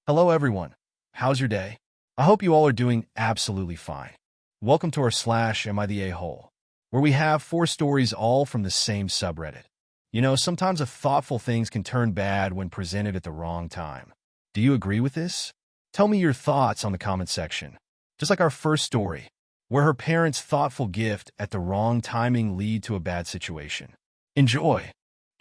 Hello everyone. How's your day? I hope you all are doing absolutely fine. Welcome to our Am I the A-hole, where we have 4 stories all from the same subreddit. You know, sometimes a thoughtful things can turn bad when presented at the wrong time. Do you agree with this? Tell me your thoughts on the comment section. Just like our first story, where her parents' thoughtful gift at the wrong timing lead to a bad situation. Enjoy!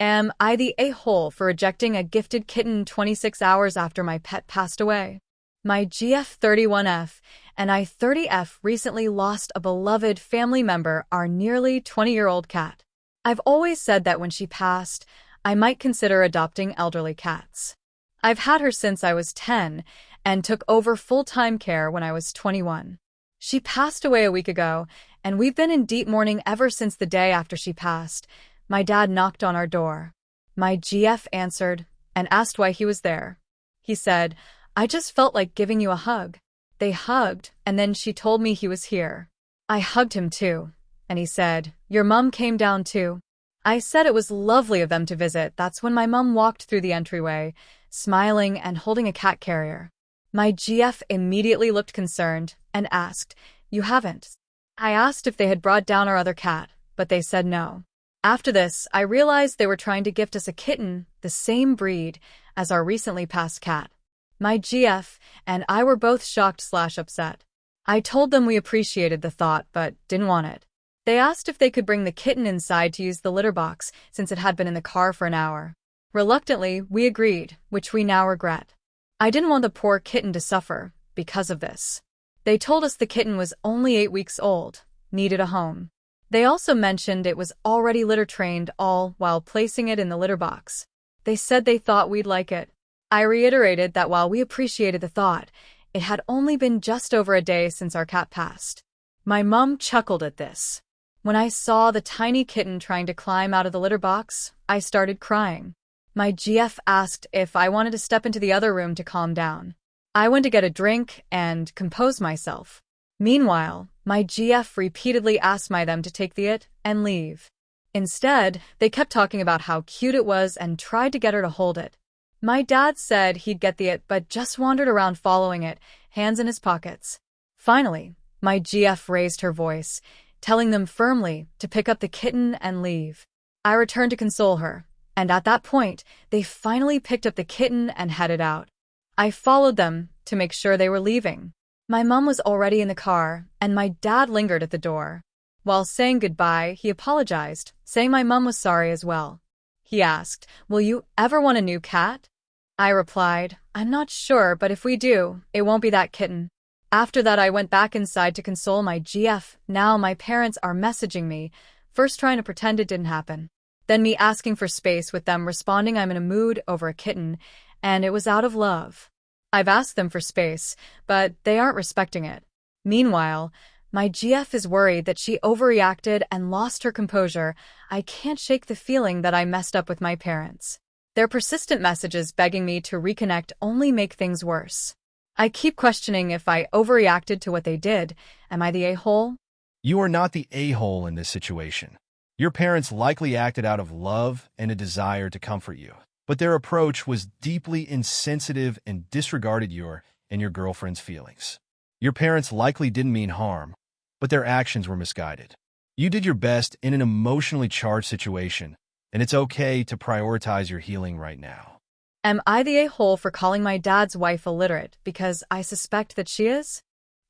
Am I the a-hole for rejecting a gifted kitten 26 hours after my pet passed away? My GF31F and I30F recently lost a beloved family member, our nearly 20-year-old cat. I've always said that when she passed, I might consider adopting elderly cats. I've had her since I was 10 and took over full-time care when I was 21. She passed away a week ago, and we've been in deep mourning ever since the day after she passed. My dad knocked on our door. My GF answered and asked why he was there. He said, "I just felt like giving you a hug." They hugged, and then she told me he was here. I hugged him too, and he said, "Your mom came down too." I said it was lovely of them to visit. That's when my mom walked through the entryway, smiling and holding a cat carrier. My GF immediately looked concerned and asked, "You haven't?" I asked if they had brought down our other cat, but they said no. After this, I realized they were trying to gift us a kitten, the same breed as our recently passed cat. My GF and I were both shocked/upset. I told them we appreciated the thought, but didn't want it. They asked if they could bring the kitten inside to use the litter box since it had been in the car for an hour. Reluctantly, we agreed, which we now regret. I didn't want the poor kitten to suffer because of this. They told us the kitten was only 8 weeks old, needed a home. They also mentioned it was already litter-trained, all while placing it in the litter box. They said they thought we'd like it. I reiterated that while we appreciated the thought, it had only been just over a day since our cat passed. My mom chuckled at this. When I saw the tiny kitten trying to climb out of the litter box, I started crying. My GF asked if I wanted to step into the other room to calm down. I went to get a drink and compose myself. Meanwhile, my GF repeatedly asked them to take the it and leave. Instead, they kept talking about how cute it was and tried to get her to hold it. My dad said he'd get the it but just wandered around following it, hands in his pockets. Finally, my GF raised her voice, telling them firmly to pick up the kitten and leave. I returned to console her, and at that point, they finally picked up the kitten and headed out. I followed them to make sure they were leaving. My mom was already in the car, and my dad lingered at the door. While saying goodbye, he apologized, saying my mom was sorry as well. He asked, "Will you ever want a new cat?" I replied, "I'm not sure, but if we do, it won't be that kitten." After that, I went back inside to console my GF. Now my parents are messaging me, first trying to pretend it didn't happen. Then me asking for space with them responding I'm in a mood over a kitten, and it was out of love. I've asked them for space, but they aren't respecting it. Meanwhile, my GF is worried that she overreacted and lost her composure. I can't shake the feeling that I messed up with my parents. Their persistent messages begging me to reconnect only make things worse. I keep questioning if I overreacted to what they did. Am I the a-hole? You are not the a-hole in this situation. Your parents likely acted out of love and a desire to comfort you, but their approach was deeply insensitive and disregarded your and your girlfriend's feelings. Your parents likely didn't mean harm, but their actions were misguided. You did your best in an emotionally charged situation, and it's okay to prioritize your healing right now. Am I the a-hole for calling my dad's wife illiterate because I suspect that she is?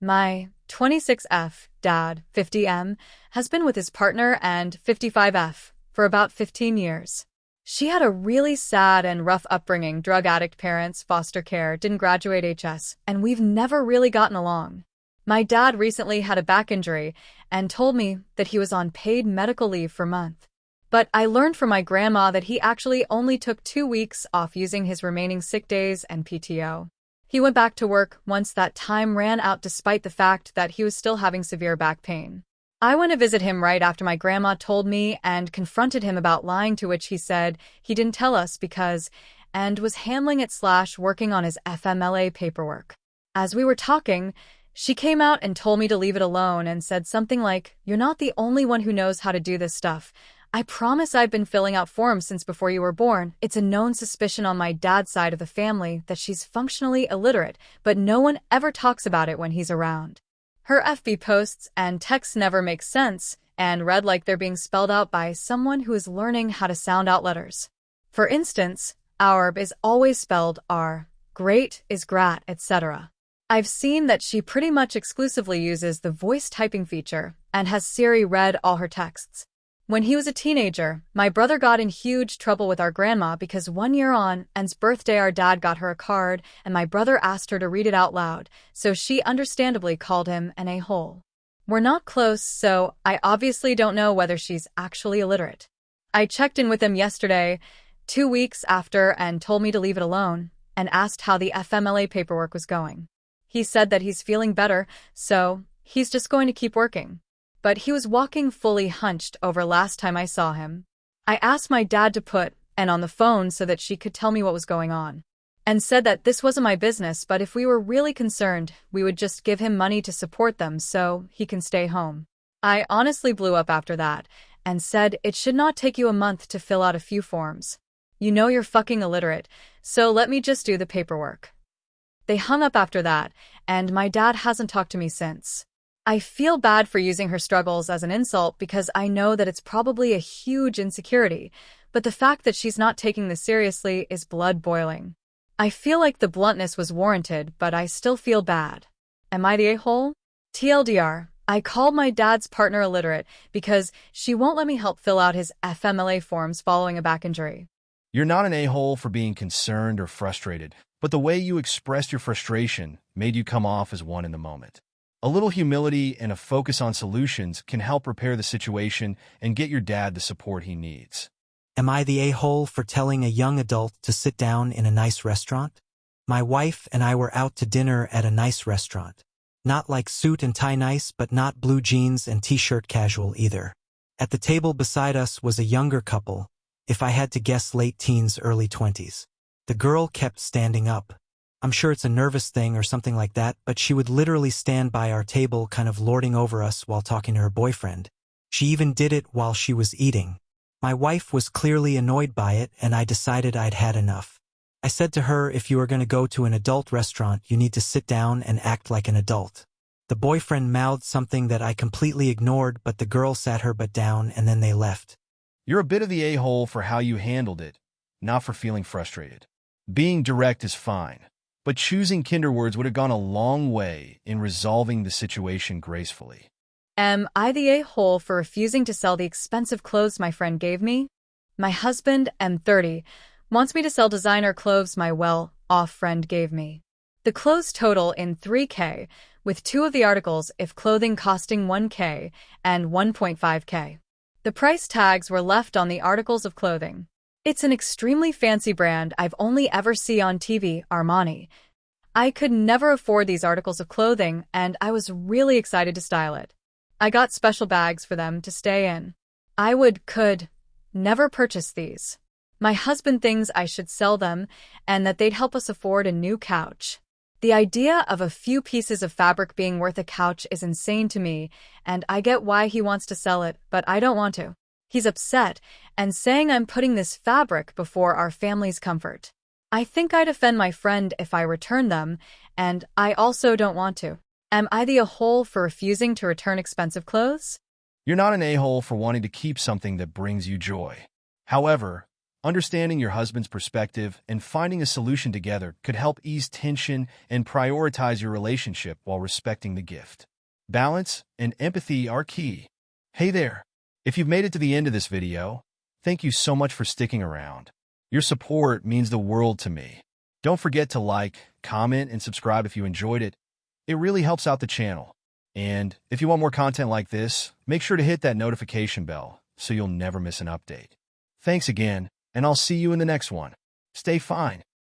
My 26F dad, 50M, has been with his partner and 55F for about 15 years. She had a really sad and rough upbringing, drug addict parents, foster care, didn't graduate HS, and we've never really gotten along. My dad recently had a back injury and told me that he was on paid medical leave for a month. But I learned from my grandma that he actually only took 2 weeks off using his remaining sick days and PTO. He went back to work once that time ran out despite the fact that he was still having severe back pain. I went to visit him right after my grandma told me and confronted him about lying, to which he said he didn't tell us because and was handling it/working on his FMLA paperwork. As we were talking, she came out and told me to leave it alone and said something like, "You're not the only one who knows how to do this stuff. I promise I've been filling out forms since before you were born. It's a known suspicion on my dad's side of the family that she's functionally illiterate, but no one ever talks about it when he's around. Her FB posts and texts never make sense and read like they're being spelled out by someone who is learning how to sound out letters. For instance, ARB is always spelled R, great is grat, etc. I've seen that she pretty much exclusively uses the voice typing feature and has Siri read all her texts. When he was a teenager, my brother got in huge trouble with our grandma because 1 year on Anne's birthday our dad got her a card and my brother asked her to read it out loud, so she understandably called him an a-hole. We're not close, so I obviously don't know whether she's actually illiterate. I checked in with him yesterday, 2 weeks after, and told me to leave it alone, and asked how the FMLA paperwork was going. He said that he's feeling better, so he's just going to keep working. But he was walking fully hunched over last time I saw him. I asked my dad to put Anne on the phone so that she could tell me what was going on, and said that this wasn't my business, but if we were really concerned, we would just give him money to support them so he can stay home. I honestly blew up after that, and said it should not take you a month to fill out a few forms. You know you're fucking illiterate, so let me just do the paperwork. They hung up after that, and my dad hasn't talked to me since. I feel bad for using her struggles as an insult because I know that it's probably a huge insecurity, but the fact that she's not taking this seriously is blood boiling. I feel like the bluntness was warranted, but I still feel bad. Am I the a-hole? TLDR, I called my dad's partner illiterate because she won't let me help fill out his FMLA forms following a back injury. You're not an a-hole for being concerned or frustrated, but the way you expressed your frustration made you come off as one in the moment. A little humility and a focus on solutions can help repair the situation and get your dad the support he needs. Am I the a-hole for telling a young adult to sit down in a nice restaurant? My wife and I were out to dinner at a nice restaurant. Not like suit and tie nice, but not blue jeans and t-shirt casual either. At the table beside us was a younger couple, if I had to guess late teens, early 20s. The girl kept standing up. I'm sure it's a nervous thing or something like that, but she would literally stand by our table kind of lording over us while talking to her boyfriend. She even did it while she was eating. My wife was clearly annoyed by it, and I decided I'd had enough. I said to her, if you are going to go to an adult restaurant, you need to sit down and act like an adult. The boyfriend mouthed something that I completely ignored, but the girl sat her butt down and then they left. You're a bit of the a-hole for how you handled it, not for feeling frustrated. Being direct is fine, but choosing kinder words would have gone a long way in resolving the situation gracefully. Am I the a-hole for refusing to sell the expensive clothes my friend gave me? My husband, M30, wants me to sell designer clothes my well-off friend gave me. The clothes total in $3K, with 2 of the articles if clothing costing $1K and $1.5K. The price tags were left on the articles of clothing. It's an extremely fancy brand I've only ever seen on TV, Armani. I could never afford these articles of clothing, and I was really excited to style it. I got special bags for them to stay in. I could never purchase these. My husband thinks I should sell them and that they'd help us afford a new couch. The idea of a few pieces of fabric being worth a couch is insane to me, and I get why he wants to sell it, but I don't want to. He's upset and saying I'm putting this fabric before our family's comfort. I think I'd offend my friend if I return them, and I also don't want to. Am I the a-hole for refusing to return expensive clothes? You're not an a-hole for wanting to keep something that brings you joy. However, understanding your husband's perspective and finding a solution together could help ease tension and prioritize your relationship while respecting the gift. Balance and empathy are key. Hey there! If you've made it to the end of this video, thank you so much for sticking around. Your support means the world to me. Don't forget to like, comment, and subscribe if you enjoyed it. It really helps out the channel. And if you want more content like this, make sure to hit that notification bell so you'll never miss an update. Thanks again, and I'll see you in the next one. Stay fine.